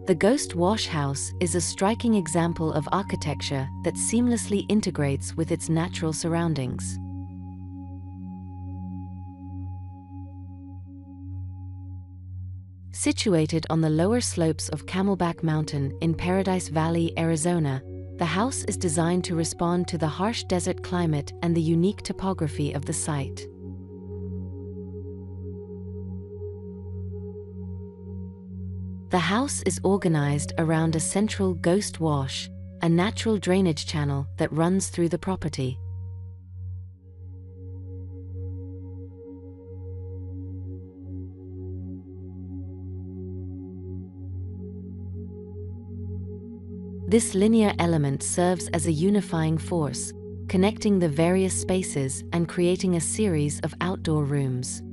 The Ghost Wash House is a striking example of architecture that seamlessly integrates with its natural surroundings. Situated on the lower slopes of Camelback Mountain in Paradise Valley, Arizona, the house is designed to respond to the harsh desert climate and the unique topography of the site. The house is organized around a central ghost wash, a natural drainage channel that runs through the property. This linear element serves as a unifying force, connecting the various spaces and creating a series of outdoor rooms.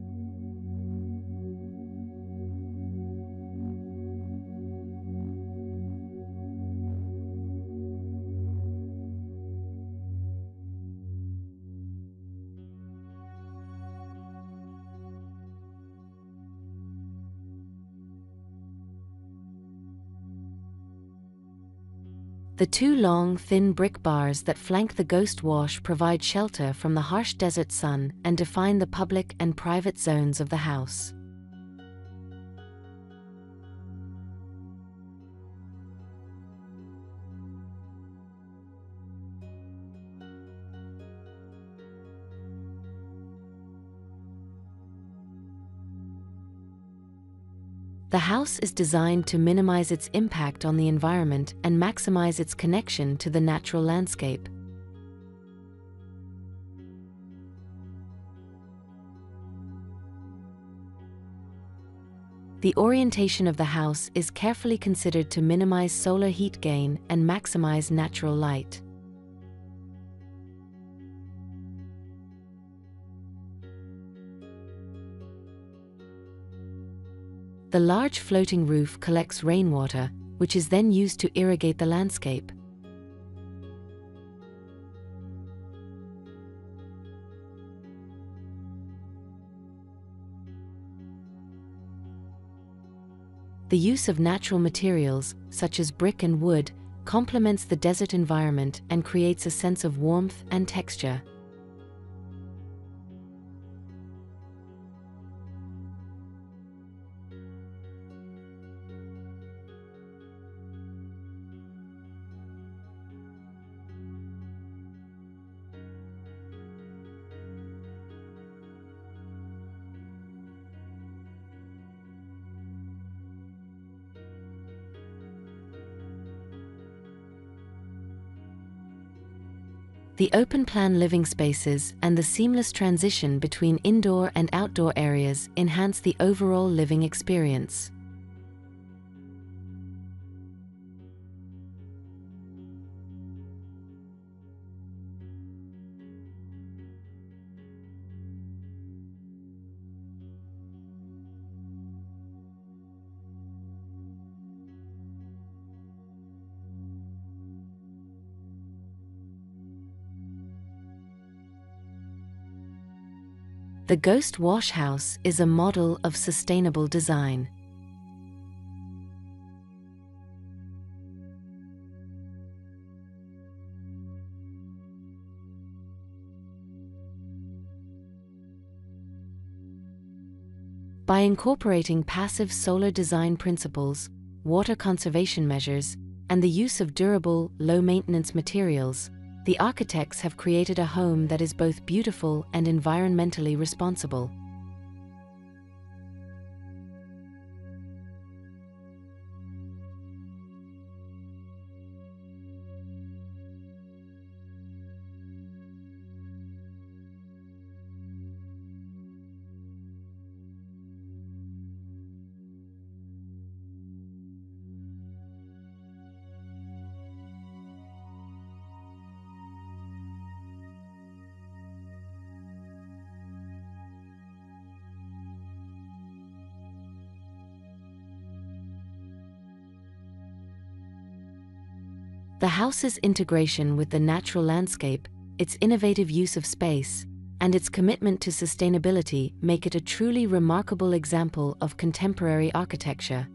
The two long, thin brick bars that flank the ghost wash provide shelter from the harsh desert sun and define the public and private zones of the house. The house is designed to minimize its impact on the environment and maximize its connection to the natural landscape. The orientation of the house is carefully considered to minimize solar heat gain and maximize natural light. The large floating roof collects rainwater, which is then used to irrigate the landscape. The use of natural materials, such as brick and wood, complements the desert environment and creates a sense of warmth and texture. The open-plan living spaces and the seamless transition between indoor and outdoor areas enhance the overall living experience. The Ghost Wash House is a model of sustainable design. By incorporating passive solar design principles, water conservation measures, and the use of durable, low-maintenance materials, the architects have created a home that is both beautiful and environmentally responsible. The house's integration with the natural landscape, its innovative use of space, and its commitment to sustainability make it a truly remarkable example of contemporary architecture.